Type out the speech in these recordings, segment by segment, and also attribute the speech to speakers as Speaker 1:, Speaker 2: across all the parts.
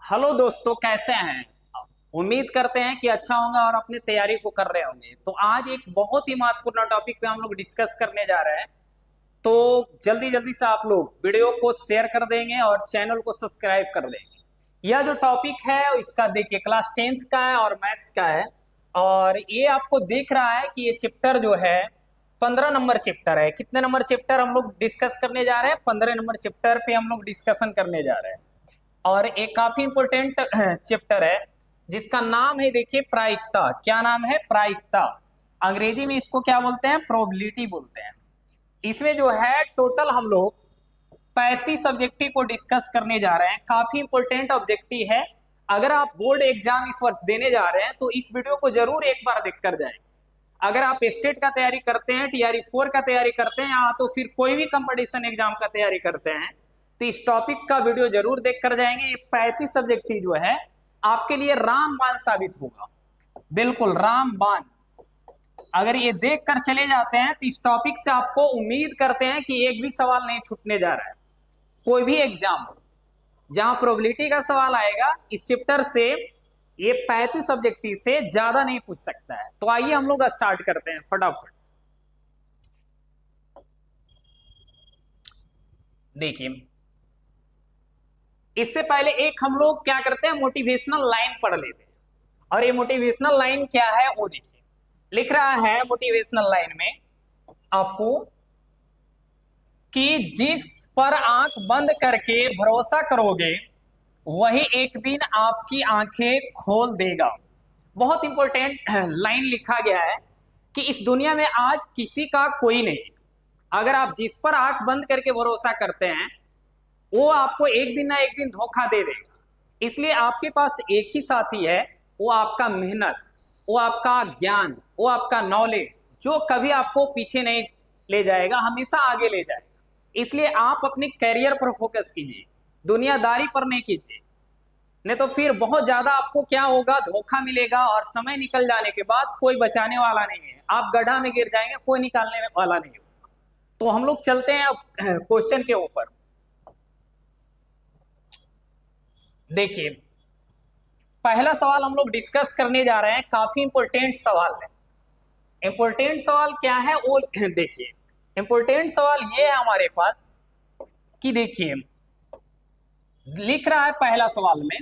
Speaker 1: Hello दोस्तों, कैसे हैं। उम्मीद करते हैं कि अच्छा होगा और अपनी तैयारी को कर रहे होंगे। तो आज एक बहुत ही महत्वपूर्ण टॉपिक पे हम लोग डिस्कस करने जा रहे हैं। तो जल्दी जल्दी से आप लोग वीडियो को शेयर कर देंगे और चैनल को सब्सक्राइब कर देंगे। यह जो टॉपिक है इसका देखिए क्लास 10th का है और मैथ्स का है। और ये आपको दिख रहा है कि ये चैप्टर जो है 15 नंबर चैप्टर है। कितने नंबर चैप्टर हम लोग डिस्कस करने जा रहे हैं? 15 नंबर चैप्टर पे हम लोग डिस्कशन करने जा रहे हैं। और एक काफी इंपोर्टेंट चैप्टर है जिसका नाम है, देखिए, प्रायिकता। क्या नाम है? प्रायिकता। अंग्रेजी में इसको क्या बोलते हैं? प्रोबेबिलिटी बोलते हैं। इसमें जो है टोटल हम लोग 35 ऑब्जेक्टिव को डिस्कस करने जा रहे हैं। काफी इंपोर्टेंट ऑब्जेक्टिव है। अगर आप बोर्ड एग्जाम इस वर्ष देने जा रहे हैं तो इस वीडियो को जरूर एक बार देख कर जाए। अगर आप स्टेट का तैयारी करते हैं, टीआरई 4 का तैयारी करते हैं, या तो फिर कोई भी कंपटीशन एग्जाम का तैयारी करते हैं, तो इस टॉपिक का वीडियो जरूर देख कर जाएंगे। ये 35 सब्जेक्टिव जो है आपके लिए रामबाण साबित होगा। बिल्कुल रामबाण। अगर ये देख कर चले जाते हैं तो इस टॉपिक से आपको उम्मीद करते हैं कि एक भी सवाल नहीं छूटने जा रहा है। कोई भी एग्जाम हो जहां प्रोबेबिलिटी का सवाल आएगा, इस चैप्टर से ये 35 सब्जेक्टिव से ज्यादा नहीं पूछ सकता है। तो आइए हम लोग स्टार्ट करते हैं फटाफट। देखिए, इससे पहले एक हम लोग क्या करते हैं, मोटिवेशनल लाइन पढ़ लेते हैं। और ये मोटिवेशनल लाइन क्या है वो देखिए। लिख रहा है मोटिवेशनल लाइन में आपको कि जिस पर आंख बंद करके भरोसा करोगे वही एक दिन आपकी आंखें खोल देगा। बहुत इंपॉर्टेंट लाइन लिखा गया है कि इस दुनिया में आज किसी का कोई नहीं। अगर आप जिस पर आंख बंद करके भरोसा करते हैं वो आपको एक दिन ना एक दिन धोखा दे देगा। इसलिए आपके पास एक ही साथी है, वो आपका मेहनत, वो आपका ज्ञान, वो आपका नॉलेज, जो कभी आपको पीछे नहीं ले जाएगा, हमेशा आगे ले जाएगा। इसलिए आप अपने करियर पर फोकस कीजिए, दुनियादारी पर नहीं कीजिए। नहीं तो फिर बहुत ज्यादा आपको क्या होगा, धोखा मिलेगा और समय निकल जाने के बाद कोई बचाने वाला नहीं है। आप गड्ढा में गिर जाएंगे, कोई निकालने वाला नहीं होगा। तो हम लोग चलते हैं अब क्वेश्चन के ऊपर। देखिए, पहला सवाल हम लोग डिस्कस करने जा रहे हैं, काफी इंपोर्टेंट सवाल है। इंपोर्टेंट सवाल क्या है वो देखिए। इंपोर्टेंट सवाल ये है हमारे पास कि देखिए, लिख रहा है पहला सवाल में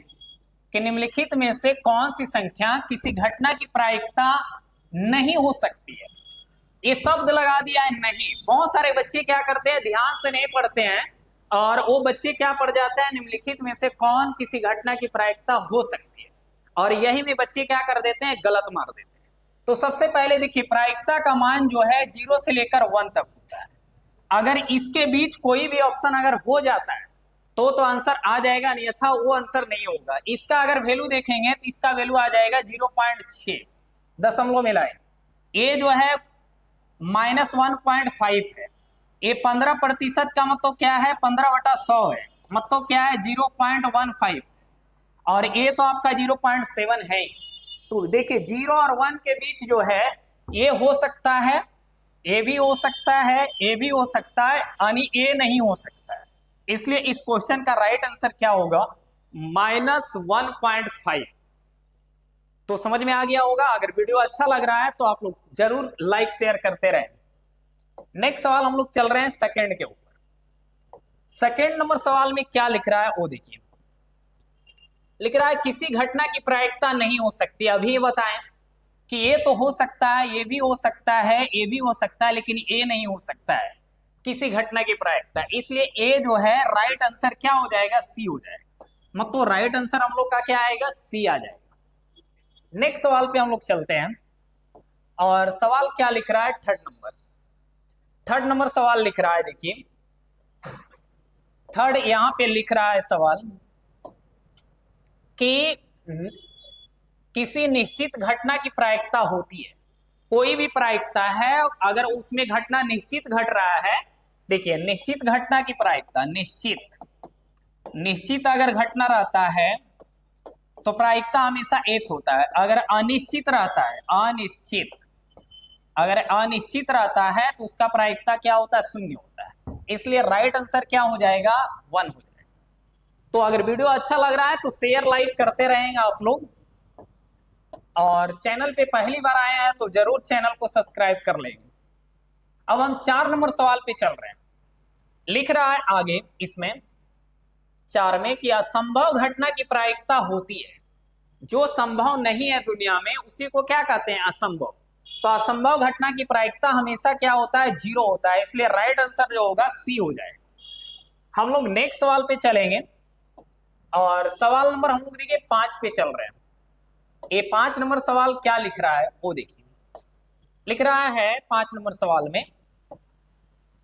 Speaker 1: कि निम्नलिखित में से कौन सी संख्या किसी घटना की प्रायिकता नहीं हो सकती है। ये शब्द लगा दिया है नहीं। बहुत सारे बच्चे क्या करते हैं, ध्यान से नहीं पढ़ते हैं और वो बच्चे क्या पढ़ जाते हैं, निम्नलिखित में से कौन किसी घटना की प्रायिकता हो सकती है, और यही में बच्चे क्या कर देते हैं, गलत मार देते हैं। तो सबसे पहले देखिए, प्रायिकता का मान जो है 0 से लेकर 1 तक होता है। अगर इसके बीच कोई भी ऑप्शन अगर हो जाता है तो आंसर आ जाएगा, नहीं था वो आंसर नहीं होगा। इसका अगर वैल्यू देखेंगे तो इसका वैल्यू आ जाएगा 0.6 दशमलव मिलाए। ये जो है -1.5 है। ये 15% का मतलब क्या है, 15/100 है। मतलब क्या है, 0.15। और ये तो आपका 0.7 है। तो देखिए 0 और 1 के बीच जो है ये हो सकता है, ए भी हो सकता है, ए भी हो सकता है, यानी ए नहीं हो सकता है। इसलिए इस क्वेश्चन का राइट आंसर क्या होगा, -1.5। तो समझ में आ गया होगा। अगर वीडियो अच्छा लग रहा है तो आप लोग जरूर लाइक शेयर करते रहें। नेक्स्ट सवाल हम लोग चल रहे हैं सेकंड के ऊपर। सेकंड नंबर सवाल में क्या लिख रहा है वो देखिए। लिख रहा है किसी घटना की प्रायिकता नहीं हो सकती। अभी ये बताएं कि ये तो हो सकता है, ये भी हो सकता है, ये भी हो सकता है, लेकिन ये नहीं हो सकता है किसी घटना की प्रायिकता। इसलिए ए जो है राइट आंसर क्या हो जाएगा, सी हो जाएगा। मतलब राइट आंसर हम लोग का क्या आएगा, सी आ जाएगा। नेक्स्ट सवाल पे हम लोग चलते हैं। और सवाल क्या लिख रहा है, थर्ड नंबर सवाल लिख रहा है। देखिए थर्ड यहां पे लिख रहा है सवाल कि किसी निश्चित घटना की प्रायिकता होती है। कोई भी प्रायिकता है, अगर उसमें घटना निश्चित घट रहा है। देखिए निश्चित घटना की प्रायिकता, निश्चित अगर घटना रहता है तो प्रायिकता हमेशा एक होता है। अगर अनिश्चित रहता है, अगर अनिश्चित रहता है तो उसका प्रायिकता क्या होता है, 0 होता है। इसलिए राइट आंसर क्या हो जाएगा, 1 हो जाएगा। तो अगर वीडियो अच्छा लग रहा है तो शेयर लाइक करते रहेंगे आप लोग, और चैनल पे पहली बार आए हैं तो जरूर चैनल को सब्सक्राइब कर लेंगे। अब हम 4 नंबर सवाल पे चल रहे हैं। लिख रहा है आगे इसमें 4 में कि असंभव घटना की प्रायिकता होती है, जो संभव नहीं है दुनिया में उसी को क्या कहते हैं, असंभव। तो असंभव घटना की प्रायिकता हमेशा क्या होता है, 0 होता है, इसलिए राइट आंसर जो होगा सी हो जाएगा। हम लोग नेक्स्ट सवाल पे चलेंगे, और सवाल नंबर हम लोग देखिए 5 पे चल रहे हैं। ये 5 नंबर सवाल क्या लिख रहा है वो देखिए। लिख रहा है 5 नंबर सवाल में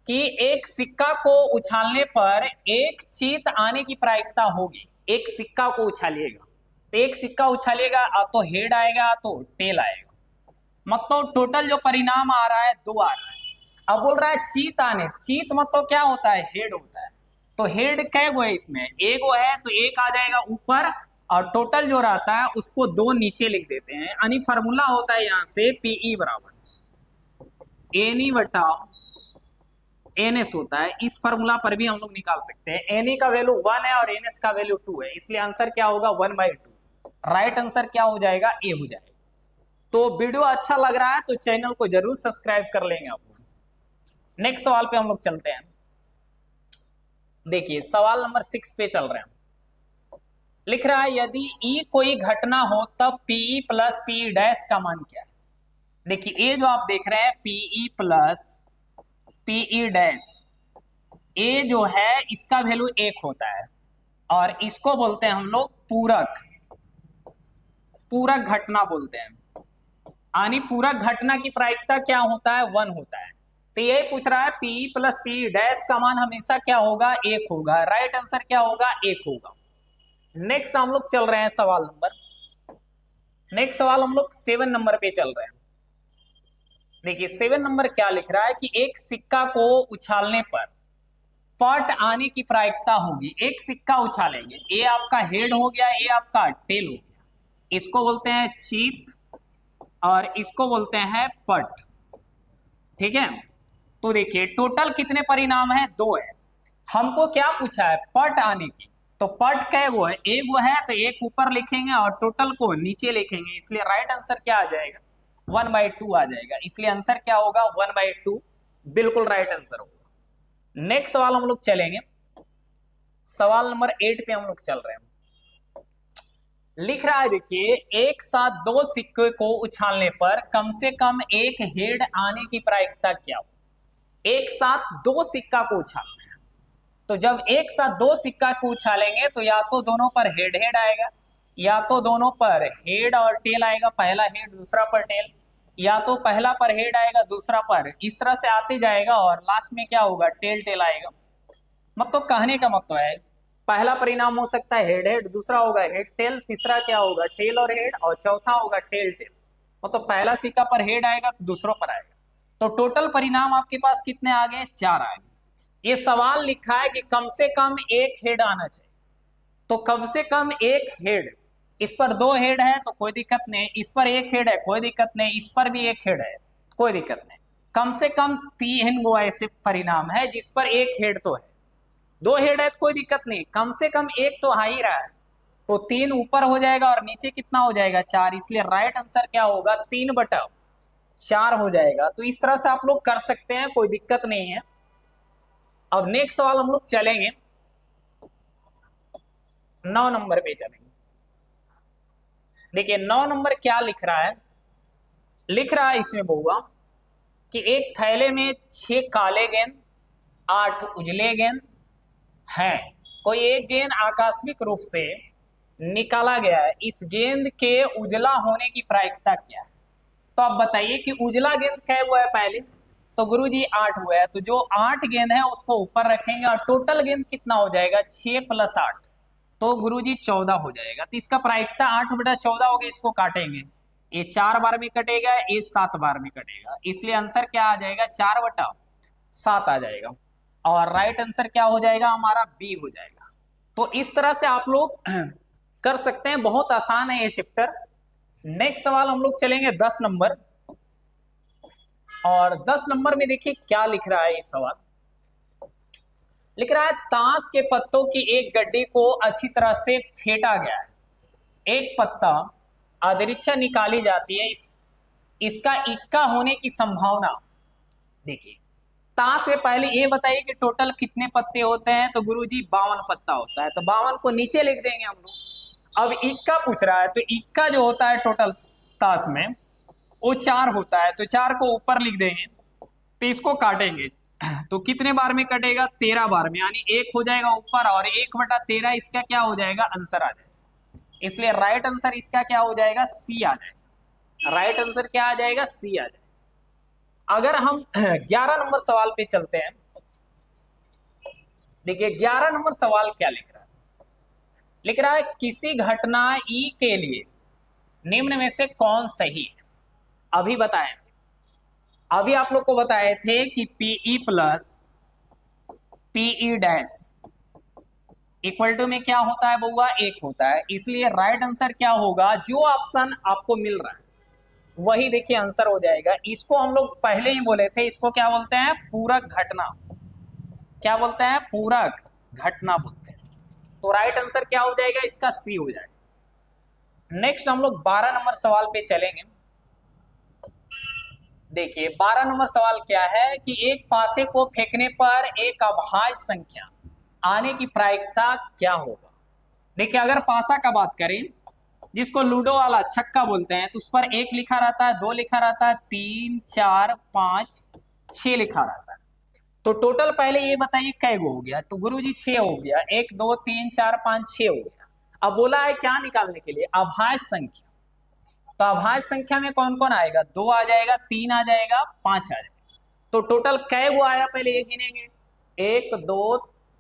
Speaker 1: कि एक सिक्का को उछालने पर एक चीत आने की प्रायिकता होगी। एक सिक्का को उछालिएगा तो एक सिक्का उछालिएगा, तो हेड आएगा तो टेल आएगा, मतलब टोटल जो परिणाम आ रहा है 2 आ रहा है। अब बोल रहा है चीत आने, चीत मतलब क्या होता है, हेड होता है। तो हेड कै गो है इसमें, एक गो है, तो एक आ जाएगा ऊपर, और टोटल जो रहता है उसको 2 नीचे लिख देते हैं। यानी फार्मूला होता है यहाँ से पीई बराबर एन बटा एन एस होता है। इस फार्मूला पर भी हम लोग निकाल सकते हैं। एन का वैल्यू 1 है और एन एस का वैल्यू 2 है, इसलिए आंसर क्या होगा 1/2। राइट आंसर क्या हो जाएगा, ए हो जाएगा। तो वीडियो अच्छा लग रहा है तो चैनल को जरूर सब्सक्राइब कर लेंगे आप लोग। नेक्स्ट सवाल पे हम लोग चलते हैं। देखिए सवाल नंबर 6 पे चल रहे हैं। लिख रहा है यदि ई कोई घटना हो तब पीई प्लस पीई डैश का मान क्या है। देखिए ये जो आप देख रहे हैं पीई प्लस पीई डैश, ये जो है इसका वैल्यू 1 होता है, और इसको बोलते हैं हम लोग पूरक, पूरक घटना बोलते हैं। यानी पूरक घटना की प्रायिकता क्या होता है, 1 होता है। तो ये पूछ रहा है पी प्लस पी डैश का मान हमेशा क्या होगा, 1 होगा। राइट आंसर क्या होगा, 1 होगा। नेक्स्ट हम लोग चल रहे हैं सवाल नंबर, नेक्स्ट सवाल हम लोग 7 नंबर पे चल रहे हैं। देखिए 7 नंबर क्या लिख रहा है कि एक सिक्का को उछालने पर पट आने की प्रायिकता होगी। एक सिक्का उछालेंगे, ये आपका हेड हो गया, ये आपका टेल हो गया, इसको बोलते हैं चीत और इसको बोलते हैं पट। ठीक है, तो देखिए टोटल कितने परिणाम है, 2 है। हमको क्या पूछा है, पट आने की। तो पट कै गो है, एक गो है, तो एक ऊपर लिखेंगे और टोटल को नीचे लिखेंगे, इसलिए राइट आंसर क्या आ जाएगा, 1/2 आ जाएगा। इसलिए आंसर क्या होगा, 1/2 बिल्कुल राइट आंसर होगा। नेक्स्ट सवाल हम लोग चलेंगे, सवाल नंबर 8 पे हम लोग चल रहे हैं। लिख रहा है देखिए एक साथ 2 सिक्के को उछालने पर कम से कम एक हेड आने की प्रायिकता क्या हो। एक साथ 2 सिक्का को उछालना है, तो जब एक साथ 2 सिक्का को उछालेंगे तो या तो दोनों पर हेड हेड आएगा, या तो दोनों पर हेड और टेल आएगा, पहला हेड दूसरा पर टेल, या तो पहला पर हेड आएगा दूसरा पर, इस तरह से आते जाएगा और लास्ट में क्या होगा, टेल टेल आएगा। मतलब कहने का मतलब है पहला परिणाम हो सकता है हेड हेड, दूसरा होगा हेड टेल, तीसरा क्या होगा टेल और हेड, और चौथा होगा टेल टेल। मतलब पहला सिक्का पर हेड आएगा तो दूसरों पर आएगा। तो टोटल परिणाम आपके पास कितने आ गए, 4 आ गए। ये सवाल लिखा है कि कम से कम एक हेड आना चाहिए, तो कम से कम एक हेड। इस पर 2 हेड है तो कोई दिक्कत नहीं, इस पर 1 हेड है कोई दिक्कत नहीं, इस पर भी 1 हेड है कोई दिक्कत नहीं। कम से कम 3 गो ऐसे परिणाम है जिस पर 1 हेड तो है, 2 हेड है तो कोई दिक्कत नहीं, कम से कम 1 तो आ ही रहा है। तो 3 ऊपर हो जाएगा और नीचे कितना हो जाएगा, 4, इसलिए राइट आंसर क्या होगा, 3/4 हो जाएगा। तो इस तरह से आप लोग कर सकते हैं, कोई दिक्कत नहीं है। अब नेक्स्ट सवाल हम लोग चलेंगे, 9 नंबर पे चलेंगे। देखिए 9 नंबर क्या लिख रहा है, लिख रहा है इसमें बहुआ कि एक थैले में 6 काले गेंद 8 उजले गेंद है, कोई एक गेंद आकस्मिक रूप से निकाला गया है, इस गेंद के उजला होने की प्रायिकता क्या है। तो आप बताइए कि उजला गेंद क्या हुआ है पहले, तो गुरुजी 8 हुआ है, तो जो 8 गेंद है उसको ऊपर रखेंगे और टोटल गेंद कितना हो जाएगा, 6 + 8, तो गुरुजी 14 हो जाएगा। तो इसका प्रायिकता 8/14 हो गया, इसको काटेंगे, ये 4 बार में कटेगा, ये 7 बार में कटेगा, इसलिए आंसर क्या आ जाएगा, 4/7 आ जाएगा। और राइट आंसर क्या हो जाएगा हमारा, बी हो जाएगा। तो इस तरह से आप लोग कर सकते हैं, बहुत आसान है ये चैप्टर। नेक्स्ट सवाल हम लोग चलेंगे 10 नंबर, और 10 नंबर में देखिए क्या लिख रहा है ये सवाल। लिख रहा है ताश के पत्तों की एक गड्डी को अच्छी तरह से फेंटा गया है, एक पत्ता अदृच्छा निकाली जाती है, इसका इक्का होने की संभावना। देखिए ताश से पहले ये बताइए कि टोटल कितने पत्ते होते हैं, तो गुरुजी 52 पत्ता होता है, तो 52 को नीचे लिख देंगे हम लोग। अब इक्का पूछ रहा है, तो इक्का जो होता है टोटल ताश में वो 4 होता है, तो 4 को ऊपर लिख देंगे। तो इसको काटेंगे तो कितने बार में कटेगा, 13 बार में, यानी 1 हो जाएगा ऊपर और 1/13 इसका क्या हो जाएगा, आंसर आ जाएगा। इसलिए राइट आंसर इसका क्या हो जाएगा, सी आ जाएगा। राइट आंसर क्या आ जाएगा, सी आ जाएगा। अगर हम 11 नंबर सवाल पे चलते हैं, देखिए 11 नंबर सवाल क्या लिख रहा है। लिख रहा है किसी घटना ई के लिए निम्न में से कौन सही है। अभी बताए थे, अभी आप लोग को बताए थे कि PE plus PE dash equal to में क्या होता है बउआ, 1 होता है। इसलिए राइट आंसर क्या होगा, जो ऑप्शन आपको मिल रहा है वही देखिए आंसर हो जाएगा। इसको हम लोग पहले ही बोले थे, इसको क्या बोलते हैं, पूरक घटना। क्या बोलते हैं, पूरक घटना बोलते हैं। तो राइट आंसर क्या हो जाएगा, इसका सी हो जाएगा। नेक्स्ट हम लोग 12 नंबर सवाल पे चलेंगे। देखिए 12 नंबर सवाल क्या है कि एक पासे को फेंकने पर एक अभाज्य संख्या आने की प्रायिकता क्या होगा। देखिए अगर पासा का बात करें, जिसको लूडो वाला छक्का बोलते हैं, तो उस पर 1 लिखा रहता है, 2 लिखा रहता है, 3 4 5 6 लिखा रहता है। तो टोटल पहले ये बताइए कै गो हो गया, तो गुरुजी 6 हो गया, 1 2 3 4 5 6 हो गया। अब बोला है क्या निकालने के लिए, अभाज्य संख्या। तो अभाज्य संख्या में कौन कौन आएगा, 2 आ जाएगा, 3 आ जाएगा, 5 आ जाएगा। तो टोटल कै गो आया, पहले ये गिनेंगे, 1 2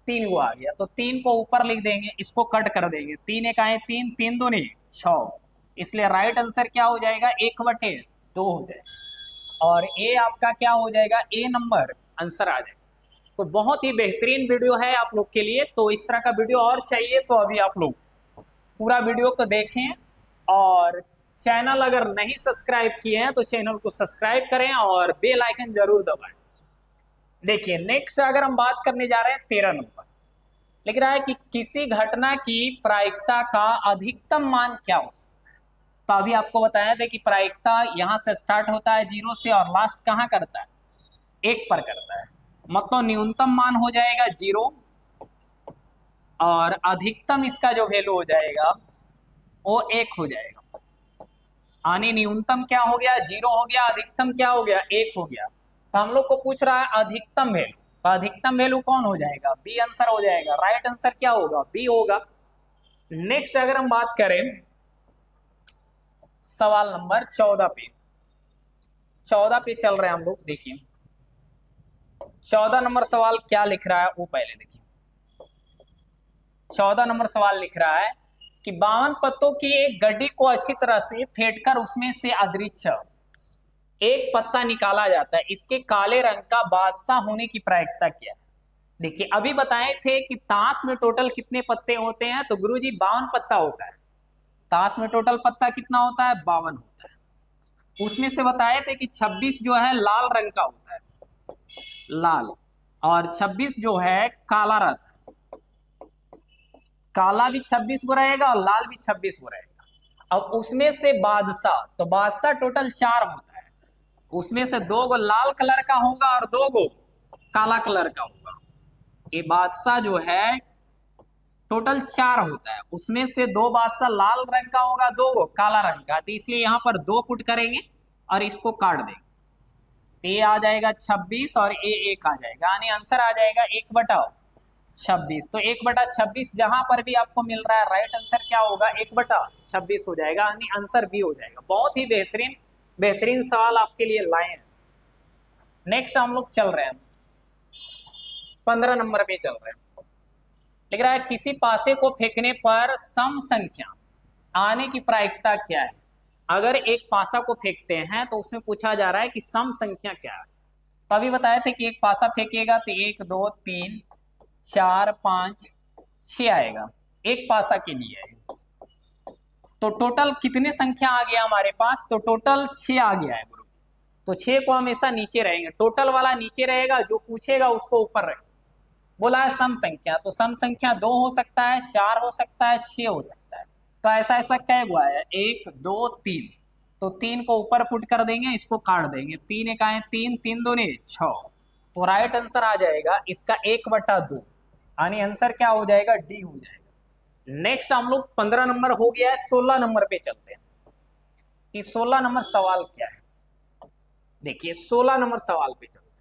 Speaker 1: 3 गो आ गया, तो 3 को ऊपर लिख देंगे, इसको कट कर देंगे, 3 एक आए 3, 3 2 नहीं 6। इसलिए राइट आंसर क्या हो जाएगा, 1/2 हो जाएगा। और ए आपका क्या हो जाएगा, ए नंबर आंसर आ जाएगा। तो बहुत ही बेहतरीन वीडियो है आप लोग के लिए। तो इस तरह का वीडियो और चाहिए तो अभी आप लोग पूरा वीडियो को देखें, और चैनल अगर नहीं सब्सक्राइब किए हैं तो चैनल को सब्सक्राइब करें और बेल आइकन जरूर दबाएं। देखिए नेक्स्ट अगर हम बात करने जा रहे हैं 13 नंबर, लिख रहा है कि किसी घटना की प्रायिकता का अधिकतम मान क्या हो सकता है। तो अभी आपको बताया था कि प्रायिकता यहां से स्टार्ट होता है 0 से और लास्ट कहां करता है, 1 पर करता है। मतलब न्यूनतम मान हो जाएगा 0 और अधिकतम इसका जो वैल्यू हो जाएगा वो 1 हो जाएगा। यानी न्यूनतम क्या हो गया, 0 हो गया, अधिकतम क्या हो गया, 1 हो गया। तो हम लोग को पूछ रहा है अधिकतम वैल्यू, तो अधिकतम वैल्यू कौन हो जाएगा, बी आंसर हो जाएगा। राइट आंसर क्या होगा, बी होगा। नेक्स्ट अगर हम बात करें सवाल नंबर 14 पे, 14 पे चल रहे हैं हम लोग। देखिए 14 नंबर सवाल क्या लिख रहा है वो पहले देखिए। 14 नंबर सवाल लिख रहा है कि 52 पत्तों की एक गड्डी को अच्छी तरह से फेंटकर उसमें से अदृच्छ एक पत्ता निकाला जाता है, इसके काले रंग का बादशाह होने की प्रायिकता क्या है। देखिए अभी बताए थे कि ताश में टोटल कितने पत्ते होते हैं, तो गुरुजी 52 पत्ता होता है। ताश में टोटल पत्ता कितना होता है, 52 होता है। उसमें से बताए थे कि 26 जो है लाल रंग का होता है, लाल, और 26 जो है काला रहता है। काला भी 26 को रहेगा और लाल भी 26 को रहेगा। अब उसमें से बादशाह, तो बादशाह टोटल 4 होता है, उसमें से 2 गो लाल कलर का होगा और 2 गो काला कलर का होगा। ये बादशाह जो है टोटल 4 होता है, उसमें से 2 बादशाह लाल रंग का होगा, 2 गो काला रंग का। तो इसलिए यहाँ पर 2 पुट करेंगे और इसको काट देंगे। ए आ जाएगा 26 और ए 1 आ जाएगा, यानी आंसर आ जाएगा 1/26। तो 1/26 जहां पर भी आपको मिल रहा है, राइट आंसर क्या होगा, 1/26 हो जाएगा, यानी आंसर बी हो जाएगा। बहुत ही बेहतरीन बेहतरीन सवाल आपके लिए लाए हैं। नेक्स्ट हम लोग चल रहे हैं 15 नंबर पे चल रहे हैं। लिख रहा है किसी पासे को फेंकने पर सम संख्या आने की प्रायिकता क्या है। अगर एक पासा को फेंकते हैं तो उसमें पूछा जा रहा है कि सम संख्या क्या है। तभी बताए थे कि एक पासा फेंकेगा तो 1 2 3 4 5 6 आएगा, एक पासा के लिए है। तो टोटल कितने संख्या आ गया हमारे पास, तो टोटल 6 आ गया है गुरु। तो 6 को हमेशा नीचे रहेंगे, टोटल वाला नीचे रहेगा, जो पूछेगा उसको ऊपर रहेगा। बोला है सम संख्या, तो सम संख्या 2 हो सकता है, 4 हो सकता है, 6 हो सकता है। तो ऐसा ऐसा क्या हुआ है, 1 2 3, तो 3 को ऊपर पुट कर देंगे, इसको काट देंगे, 3 एक आए 3, 3 दूनी 6। तो राइट आंसर आ जाएगा इसका 1/2, यानी आंसर क्या हो जाएगा, डी हो जाएगा। नेक्स्ट हम लोग 15 नंबर हो गया है, 16 नंबर पे चलते हैं कि 16 नंबर सवाल क्या है। देखिए 16 नंबर सवाल पे चलते हैं।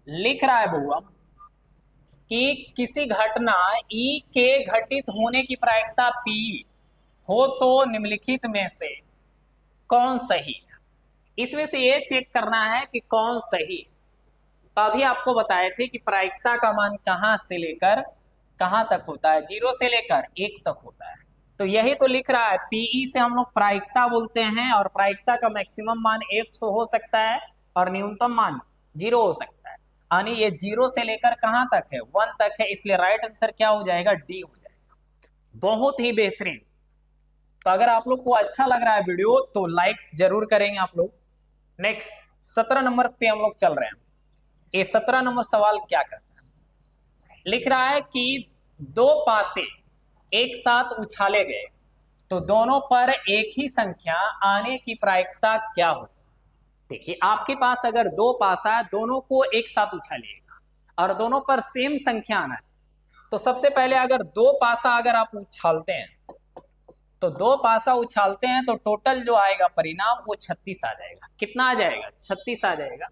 Speaker 1: लिख रहा है बउआ कि किसी घटना ई के घटित होने की प्रायिकता पी हो तो निम्नलिखित में से कौन सही है। इसमें से ये चेक करना है कि कौन सही है। तो अभी आपको बताए थे कि प्रायिकता का मान कहां से लेकर कहां तक होता है, 0 से लेकर 1 तक होता है। तो यही तो लिख रहा है, पीई से हम लोग प्रायिकता बोलते हैं, और प्रायिकता का मैक्सिमम मान 100 हो सकता है और न्यूनतम मान 0 हो सकता है। यानी ये 0 से लेकर कहां तक है, 1 तक है, इसलिए राइट आंसर क्या हो जाएगा, डी हो जाएगा। बहुत ही बेहतरीन। तो अगर आप लोग को अच्छा लग रहा है वीडियो तो लाइक जरूर करेंगे आप लोग। नेक्स्ट 17 नंबर पे हम लोग चल रहे हैं। ये 17 नंबर सवाल क्या करता है, लिख रहा है कि दो पासे एक साथ उछाले गए तो दोनों पर एक ही संख्या आने की प्रायिकता क्या हो। देखिए आपके पास अगर दो पासा है, दोनों को एक साथ उछालिएगा और दोनों पर सेम संख्या आना चाहिए। तो सबसे पहले अगर दो पासा अगर आप उछालते हैं, तो दो पासा उछालते हैं तो टोटल जो आएगा परिणाम वो 36 आ जाएगा। कितना आ जाएगा, 36 आ जाएगा।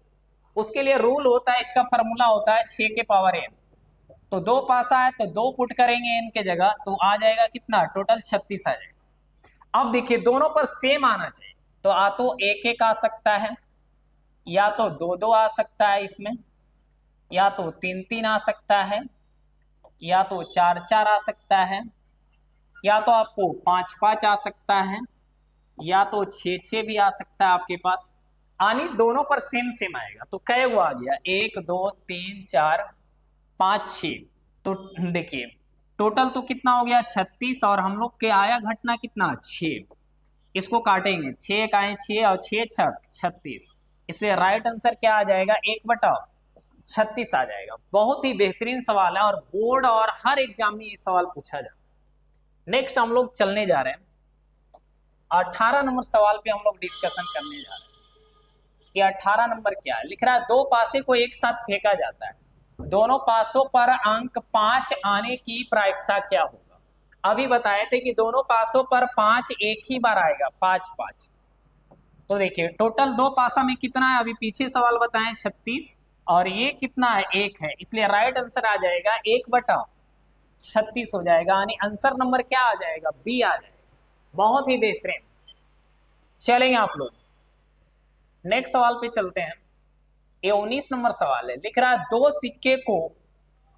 Speaker 1: उसके लिए रूल होता है, इसका फॉर्मूला होता है 6 के पावर n। तो दो पासा है तो 2 पुट करेंगे n के जगह, तो आ जाएगा कितना, टोटल 36 आ जाएगा। अब देखिए दोनों पर सेम आना चाहिए, तो आ तो 1 1 आ सकता है, या तो 2 2 आ सकता है इसमें, या तो 3 3 आ सकता है, या तो 4 4 आ सकता है, या तो आपको 5 5 आ सकता है, या तो 6 6 भी आ सकता है आपके पास। आनी दोनों पर सेम सेम आएगा। तो कै वो आ गया, 1 2 3 4 5 6। तो देखिए टोटल तो कितना हो गया 36, और हम लोग के आया घटना कितना 6। इसको काटेंगे, 6 का 6 और 6 छक 36, इसलिए राइट आंसर क्या आ जाएगा, 1/36 आ जाएगा। बहुत ही बेहतरीन सवाल है और बोर्ड और हर एग्जाम में ये सवाल पूछा जाता है। नेक्स्ट हम लोग चलने जा रहे हैं 18 नंबर सवाल पे हम लोग डिस्कशन करने जा रहे हैं कि 18 नंबर क्या है। लिख रहा है दो पासे को एक साथ फेंका जाता है, दोनों पासों पर अंक 5 आने की प्रायिकता क्या होगा। अभी बताए थे कि दोनों पासों पर 5 एक ही बार आएगा, 5 5। तो देखिए टोटल दो पासा में कितना है, अभी पीछे सवाल बताएं 36, और ये कितना है 1 है, इसलिए राइट आंसर आ जाएगा 1/36 हो जाएगा। यानी आंसर नंबर क्या आ जाएगा, बी आ जाएगा। बहुत ही बेहतरीन। चलेंगे आप लोग नेक्स्ट सवाल पे चलते हैं। ये 19 नंबर सवाल है। लिख रहा है दो सिक्के को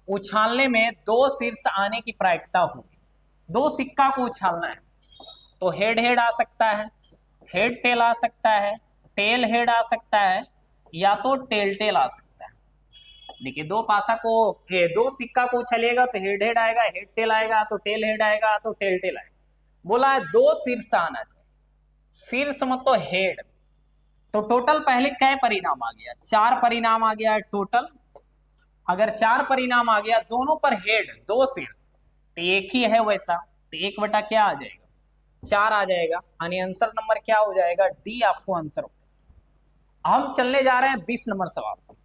Speaker 1: उछालने में दो शीर्ष आने की प्रायिकता होगी। दो सिक्का को उछालना है तो हेड हेड आ सकता है, हेड टेल आ सकता है, टेल हेड आ सकता है, या तो टेल टेल आ सकता है। देखिए दो पासा को, ये दो सिक्का को उछालिएगा तो हेड हेड आएगा, हेड टेल आएगा, तो टेल हेड आएगा, तो टेल टेल आएगा। बोला है दो शीर्ष आना चाहिए, शीर्ष मतलब हेड। तो टोटल पहले क्या परिणाम आ गया, 4 परिणाम आ गया है टोटल। अगर 4 परिणाम आ गया, दोनों पर हेड दो शीर्ष, तो एक ही है वैसा, तो 1 क्या आ जाएगा, 4 आ जाएगा। यानी आंसर नंबर क्या हो जाएगा, डी आपको आंसर हो। हम चलने जा रहे हैं 20 नंबर सवाल पर।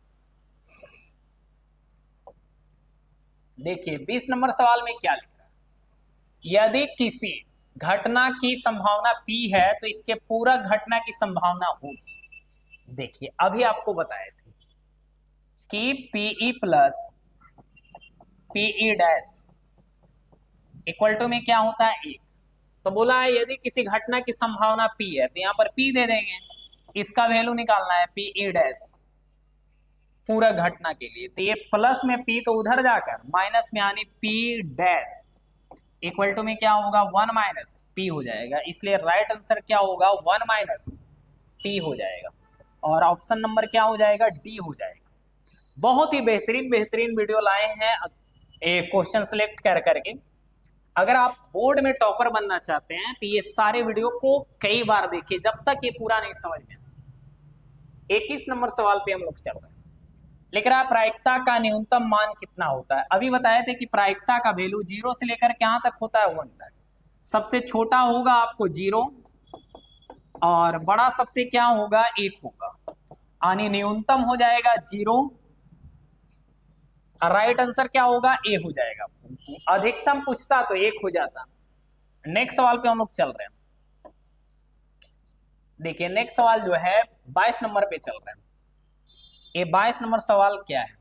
Speaker 1: देखिए 20 नंबर सवाल में क्या लिख रहा है, यदि किसी घटना की संभावना P है तो इसके पूरा घटना की संभावना होगी। देखिए अभी आपको बताए थे कि PE plus PE dash equal to में क्या होता है 1। तो बोला है यदि किसी घटना की संभावना P है तो यहाँ पर P दे देंगे, इसका वैल्यू निकालना है PE डैश पूरा घटना के लिए। तो ये प्लस में P तो उधर जाकर माइनस में आने P डैश इक्वल टू में क्या होगा 1 माइनस P हो जाएगा। इसलिए राइट आंसर क्या होगा 1 माइनस P हो जाएगा, और ऑप्शन नंबर क्या हो जाएगा, डी हो जाएगा। बहुत ही बेहतरीन बेहतरीन वीडियो लाए हैं क्वेश्चन सिलेक्ट कर करके। अगर आप बोर्ड में टॉपर बनना चाहते हैं तो ये सारे वीडियो को कई बार देखिए जब तक ये पूरा नहीं समझ में। 21 नंबर सवाल पे हम लोग चल रहे हैं। लिख रहा है प्रायिकता का न्यूनतम मान कितना होता है। अभी बताए थे कि प्रायिकता का वैल्यू 0 से लेकर कहां तक होता है, 1 तक। सबसे छोटा होगा आपको 0 और बड़ा सबसे क्या होगा 1 होगा, यानी न्यूनतम हो जाएगा 0, राइट आंसर क्या होगा ए हो जाएगा। अधिकतम पूछता तो 1 हो जाता। नेक्स्ट सवाल पे हम लोग चल रहे हैं। देखिए नेक्स्ट सवाल जो है 22 नंबर पे चल रहे हैं। ये 22 नंबर सवाल क्या है,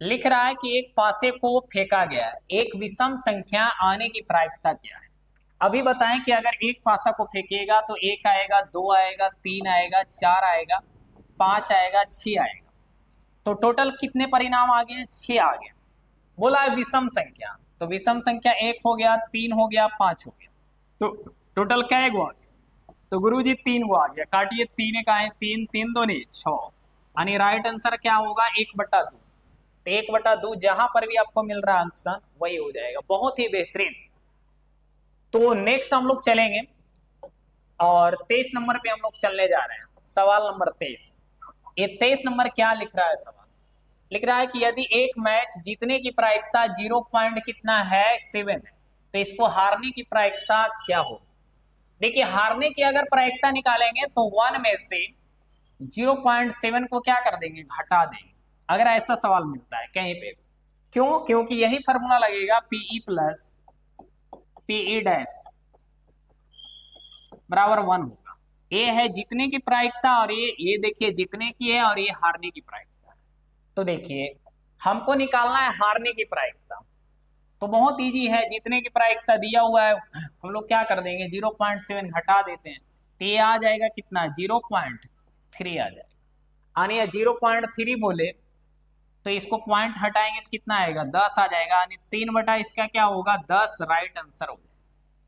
Speaker 1: लिख रहा है कि एक पासे को फेंका गया है, एक विषम संख्या आने की प्रायिकता क्या है। अभी बताएं कि अगर एक पासा को फेंकेगा तो 1 आएगा, 2 आएगा, 3 आएगा, 4 आएगा, 5 आएगा, 6 आएगा। तो टोटल कितने परिणाम आ गए, 6 आ गए। बोला है विषम संख्या, तो विषम संख्या 1 हो गया, 3 हो गया, 5 हो गया, तो टोटल क्या है, गो आ गया। तो गुरुजी 3 गो आ गया, काटिए 3 का है 3, 3 2 नहीं 6, यानी राइट आंसर क्या होगा 1/2। तो 1/2 जहां पर भी आपको मिल रहा है आंसर वही हो जाएगा। बहुत ही बेहतरीन। तो नेक्स्ट हम लोग चलेंगे और 23 नंबर पे हम लोग चलने जा रहे हैं। सवाल नंबर 23। ये 23 नंबर क्या लिख रहा है सवाल, लिख रहा है कि यदि एक मैच जीतने की प्रायिकता 0 पॉइंट कितना है 7 है, तो इसको हारने की प्रायिकता क्या हो। देखिए हारने की अगर प्रायिकता निकालेंगे तो 1 में से 0.7 को क्या कर देंगे, घटा देंगे, अगर ऐसा सवाल मिलता है कहीं पे। क्यों, क्योंकि यही फॉर्मूला लगेगा पीई प्लस पीई डैश बराबर 1 होगा। ये है जीतने की प्रायिकता और ये देखिए जीतने की है और ये हारने की प्रायिकता है। तो देखिए हमको निकालना है हारने की प्रायिकता, तो बहुत इजी है। जीतने की प्रायिकता दिया हुआ है, हम लोग क्या कर देंगे 0.7 घटा देते हैं, तो ये आ जाएगा कितना 0.3 आ जाएगा। यानी 0.3 बोले तो इसको पॉइंट हटाएंगे तो कितना आएगा 10 आ जाएगा, यानी 3 बटा इसका क्या होगा 10 राइट आंसर होगा।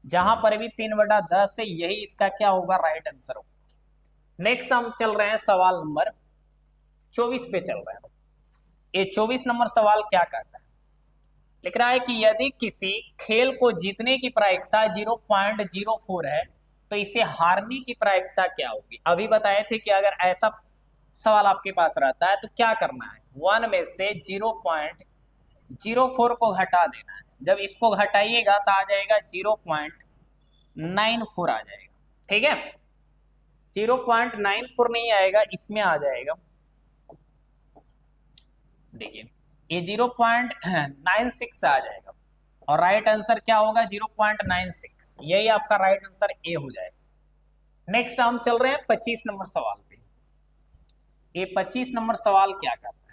Speaker 1: जहां पर भी 3/10 है यही इसका क्या होगा राइट आंसर होगा। नेक्स्ट हम चल रहे हैं सवाल नंबर 24 पे चल रहे हैं। ये 24 नंबर सवाल क्या कहता है, लिख रहा है कि यदि किसी खेल को जीतने की प्रायिकता 0.04 है तो इसे हारने की प्रायिकता क्या होगी। अभी बताए थे कि अगर ऐसा सवाल आपके पास रहता है तो क्या करना है, 1 में से 0.04 को घटा देना है। जब इसको घटाइएगा तो आ जाएगा 0.94 आ जाएगा, ठीक है। 0.94 नहीं आएगा, इसमें आ जाएगा, देखिए ये 0.96 आ जाएगा और राइट आंसर क्या होगा 0.96, यही आपका राइट आंसर ए हो जाएगा। नेक्स्ट हम चल रहे हैं 25 नंबर सवाल पे। ये 25 नंबर सवाल क्या कहता है,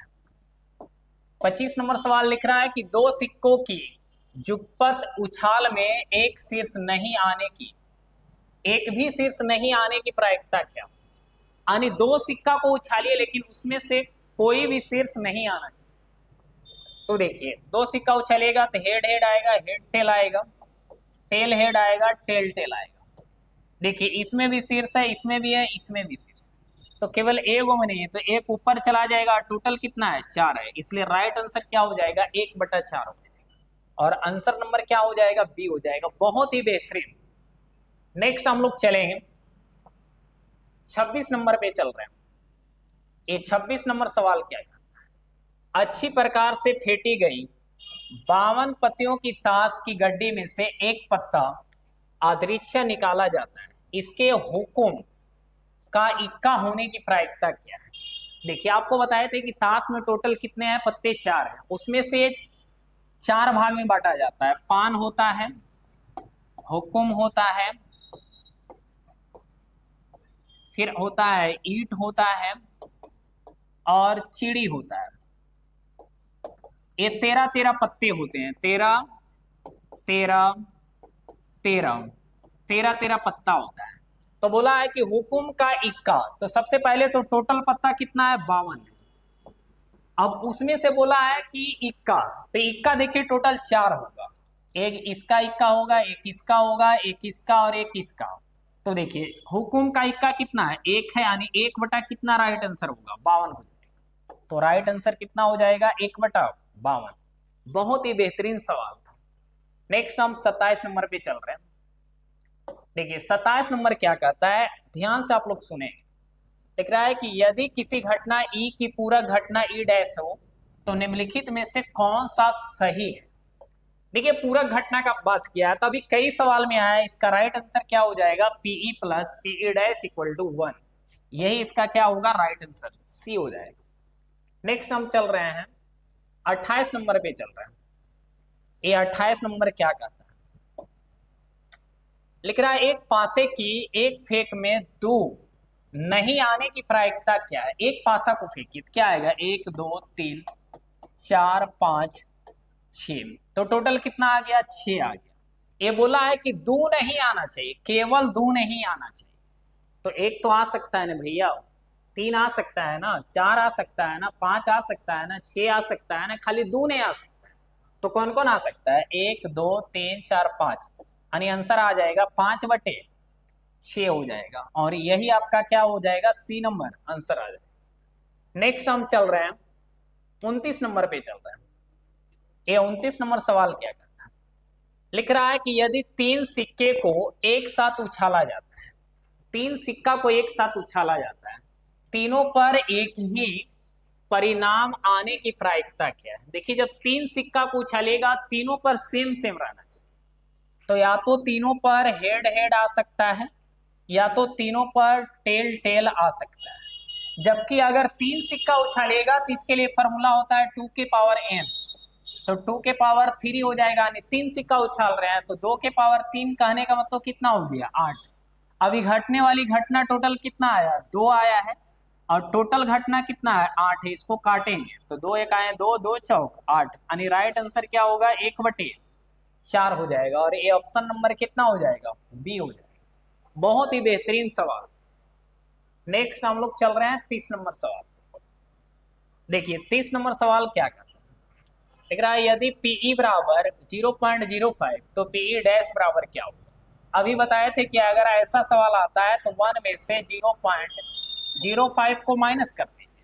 Speaker 1: 25 नंबर सवाल लिख रहा है कि दो सिक्कों की जुगपत उछाल में एक शीर्ष नहीं आने की, एक भी शीर्ष नहीं आने की प्रायिकता क्या, यानी दो सिक्का को उछालिए लेकिन उसमें से कोई भी शीर्ष नहीं आना चाहिए। तो देखिए दो सिक्का उछलेगा तो हेड हेड आएगा, हेड टेल आएगा, टेल हेड आएगा, टेल टेल आएगा। देखिए इसमें भी शीर्ष है, इसमें भी है, इसमें भी शीर्ष, तो केवल एक में नहीं है तो एक ऊपर चला जाएगा। टोटल कितना है 4 है, इसलिए राइट आंसर क्या हो जाएगा 1/4 हो जाएगा और आंसर नंबर क्या हो जाएगा बी हो जाएगा। बहुत ही बेहतरीन। नेक्स्ट हम लोग चलेंगे 26 नंबर पे चल रहे हैं। ये 26 नंबर सवाल क्या कहता है, अच्छी प्रकार से फेंटी गई 52 पत्तियों की ताश की गड्डी में से एक पत्ता अदृश्य निकाला जाता है, इसके हुक्म का इक्का होने की प्रायिकता क्या है। देखिए आपको बताए थे कि ताश में टोटल कितने हैं पत्ते 4 हैं, उसमें से 4 भाग में बांटा जाता है। पान होता है, हुक्म होता है, फिर होता है ईंट होता है और चिड़ी होता है। ये 13 पत्ते होते हैं, 13 13 13 13 पत्ता होता है। तो बोला है कि हुकुम का इक्का, तो सबसे पहले तो टोटल पत्ता कितना है 52 है। अब उसमें से बोला है कि इक्का, तो इक्का देखिए टोटल 4 होगा, एक इसका इक्का होगा, एक इसका होगा, एक इसका और एक इसका। तो देखिए हुकुम का इक्का कितना है 1 है, यानी 1 बटा कितना राइट आंसर होगा 52 हो जाएगा। तो राइट आंसर कितना हो जाएगा 1/52। बहुत ही बेहतरीन सवाल था। नेक्स्ट हम 27 नंबर पे चल रहे हैं। देखिए 27 नंबर क्या कहता है, ध्यान से आप लोग सुने। लिख रहा है कि यदि किसी घटना ई की पूरक घटना ई डैश हो तो निम्नलिखित में से कौन सा सही है। देखिए पूरक घटना का बात किया है तो अभी कई सवाल में आया है, इसका राइट आंसर क्या हो जाएगा, PE plus PE dash equal to 1। यही इसका क्या होगा, राइट आंसर सी हो जाएगा। नेक्स्ट हम चल रहे हैं 28 नंबर पे चल रहे हैं। ये 28 नंबर क्या कहता है, लिख रहा है एक पासे की एक फेंक में दो नहीं आने की प्रायिकता क्या है। एक पासा को फेंकी तो क्या आएगा, 1 2 3 4 5 6, तो टोटल कितना आ गया, 6 आ गया। ये बोला है कि दो नहीं आना चाहिए, केवल दो नहीं आना चाहिए, तो एक तो आ सकता है ना भैया, 3 आ सकता है ना, 4 आ सकता है ना, 5 आ सकता है ना, 6 आ सकता है ना, खाली दो नहीं आ सकता है। तो कौन कौन आ सकता है, 1 2 3 4 5, यानी आंसर आ जाएगा 5/6 हो जाएगा, और यही आपका क्या हो जाएगा, सी नंबर आंसर आ जाएगा। नेक्स्ट हम चल रहे हैं 29 नंबर पे चल रहे हैं। ये 29 नंबर सवाल क्या करता है, लिख रहा है कि यदि 3 सिक्के को एक साथ उछाला जाता है, 3 सिक्का को एक साथ उछाला जाता है, तीनों पर एक ही परिणाम आने की प्रायिकता क्या है। देखिए जब 3 सिक्का को उछालेगा तीनों पर सेम सेम रहना चाहिए, तो या तो तीनों पर हेड हेड आ सकता है या तो तीनों पर टेल टेल आ सकता है। जबकि अगर 3 सिक्का उछालेगा तो इसके लिए फॉर्मूला होता है 2 के पावर n, तो 2 के पावर 3 हो जाएगा, यानी 3 सिक्का उछाल रहे हैं तो 2 के पावर 3 कहने का मतलब कितना हो गया, 8। अभी घटने वाली घटना टोटल कितना आया, 2 आया है, और टोटल घटना कितना है, 8 है। इसको काटेंगे तो 2 एक आए 2 2 चौक 8, यानी राइट आंसर क्या होगा, 1/4 हो जाएगा, और ये ऑप्शन नंबर कितना हो जाएगा, बी हो जाएगा। बहुत ही बेहतरीन सवाल। नेक्स्ट हम लोग चल रहे हैं 30 नंबर सवाल। देखिए 30 नंबर सवाल क्या करता है, देख रहा है यदि पीई बराबर 0.05 तो पीई डैश बराबर क्या होगा। अभी बताए थे कि अगर ऐसा सवाल आता है तो 1 में से 0.05 को माइनस कर देंगे,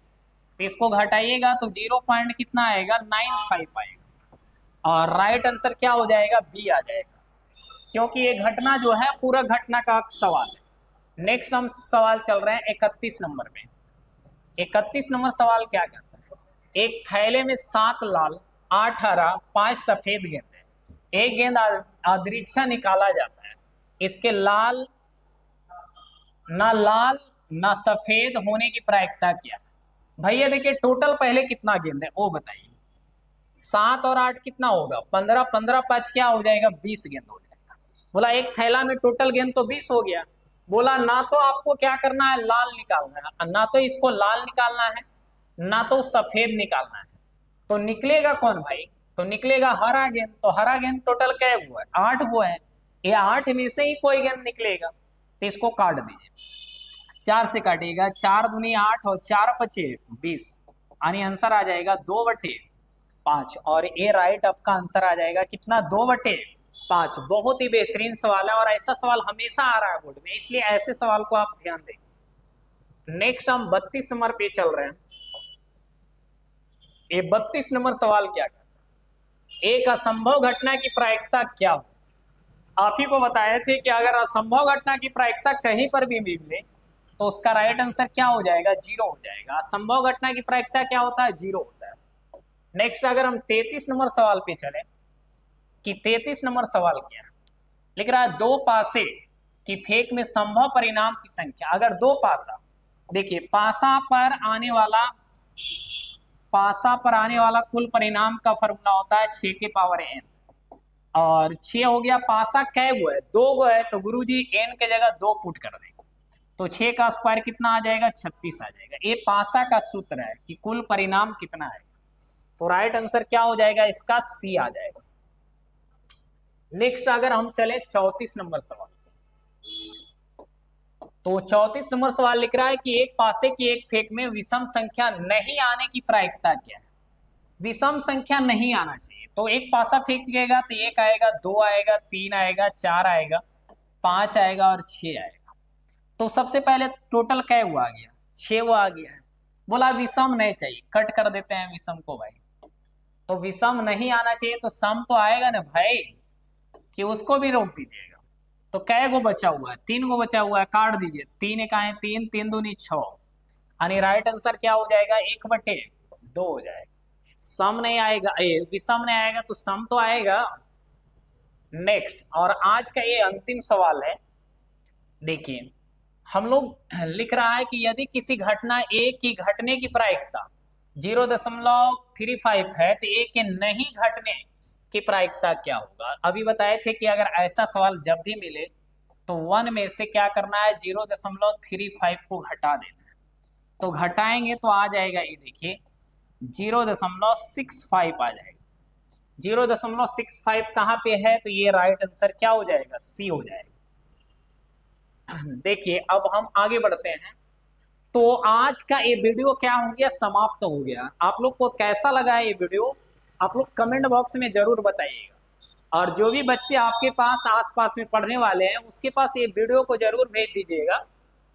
Speaker 1: तो इसको घटाइएगा तो 0 पॉइंट कितना आएगा, 95 आएगा, और राइट आंसर क्या हो जाएगा, बी आ जाएगा, क्योंकि ये घटना जो है पूरा घटना का सवाल है। नेक्स्ट हम सवाल चल रहे हैं 31 नंबर में। 31 नंबर सवाल क्या कहता है, एक थैले में 7 लाल 8 हरा 5 सफेद गेंद है, एक गेंद अदृक्षा निकाला जाता है, इसके लाल ना सफेद होने की प्रायिकता क्या है। भैया देखिए टोटल पहले कितना गेंद है वो बताइए, 7 और 8 कितना होगा, 15, 15 5 क्या हो जाएगा, 20 गेंद हो जाएगा। बोला एक थैला में टोटल गेंद तो 20 हो गया, बोला ना तो आपको क्या करना है, लाल निकालना है, ना तो इसको लाल निकालना है ना तो सफेद निकालना है, तो निकलेगा कौन भाई, तो निकलेगा हरा गेंद। तो हरा गेंद टोटल क्या हुआ है, 8 हुआ है, ये 8 में से ही कोई गेंद निकलेगा, तो इसको काट दीजिए, 4 से काटिएगा, 4 दूनी 8 और 4 पचे 20, यानी आंसर आ जाएगा 2/5, और ये राइट आपका आंसर आ जाएगा कितना, 2/5। बहुत ही बेहतरीन सवाल है, और ऐसा सवाल हमेशा आ रहा है बोर्ड में, इसलिए ऐसे सवाल को आप ध्यान दें। नेक्स्ट हम 32 नंबर पे चल रहे हैं। ये 32 नंबर सवाल क्या कहता है, एक असंभव घटना की प्रायिकता क्या हो। आप ही को बताए थे कि अगर असंभव घटना की प्रायिकता कहीं पर भी मिले तो उसका राइट आंसर क्या हो जाएगा, 0 हो जाएगा। असंभव घटना की प्रायिकता क्या होता है, 0 होता है। नेक्स्ट अगर हम 33 नंबर सवाल पे चले कि 33 नंबर सवाल क्या है, लिख रहा है दो पासे की फेंक में संभव परिणाम की संख्या। अगर दो पासा, देखिए पासा पर आने वाला कुल परिणाम का फॉर्मूला होता है 6 के पावर n, और 6 हो गया, पासा कै गो है, 2 गो है, तो गुरुजी n के जगह 2 पुट कर देंगे, तो 6 का स्क्वायर कितना आ जाएगा, 36 आ जाएगा। ये पासा का सूत्र है कि कुल परिणाम कितना है, तो राइट आंसर क्या हो जाएगा, इसका सी आ जाएगा। नेक्स्ट अगर हम चले 34 नंबर सवाल, तो 34 नंबर सवाल लिख रहा है कि एक पासे की एक फेंक में विषम संख्या नहीं आने की प्रायिकता क्या है। विषम संख्या नहीं आना चाहिए, तो एक पासा फेंकेगा तो 1 आएगा, 2 आएगा, 3 आएगा, 4 आएगा, 5 आएगा और 6 आएगा। तो सबसे पहले टोटल क्या हुआ, आ गया 6 वो आ गया है। बोला विषम नहीं चाहिए, कट कर देते हैं विषम को भाई, तो विषम नहीं आना चाहिए, तो सम तो आएगा ना भाई, कि उसको भी रोक दीजिएगा। तो कै गो बचा हुआ है, 3 गो बचा हुआ है, काट दीजिए, 3 एक आए 3, 3 दूनी 6, यानी राइट आंसर क्या हो जाएगा, 1/2 हो जाएगा। सम नहीं आएगा, विषम नहीं आएगा तो सम तो आएगा। नेक्स्ट, और आज का ये अंतिम सवाल है। देखिए हम लोग लिख रहा है कि यदि किसी घटना ए की घटने की प्रायिकता 0.35 है तो ए के नहीं घटने की प्रायिकता क्या होगा। अभी बताए थे कि अगर ऐसा सवाल जब भी मिले तो 1 में से क्या करना है, 0.35 को घटा देना है। तो घटाएंगे तो आ जाएगा, ये देखिए 0.65 आ जाएगा। 0.65 कहाँ पे है, तो ये राइट आंसर क्या हो जाएगा, सी हो जाएगा। देखिए अब हम आगे बढ़ते हैं। तो आज का ये वीडियो क्या हो गया, समाप्त हो गया। आप लोग को कैसा लगा ये वीडियो, आप लोग कमेंट बॉक्स में जरूर बताइएगा। और जो भी बच्चे आपके पास आसपास में पढ़ने वाले हैं उसके पास ये वीडियो को जरूर भेज दीजिएगा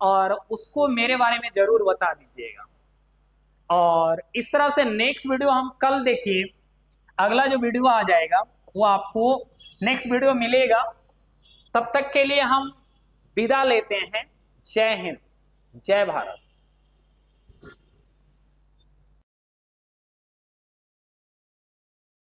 Speaker 1: और उसको मेरे बारे में जरूर बता दीजिएगा। और इस तरह से नेक्स्ट वीडियो हम कल देखिए, अगला जो वीडियो आ जाएगा वो आपको नेक्स्ट वीडियो मिलेगा। तब तक के लिए हम विदा लेते हैं। जय हिंद, जय भारत।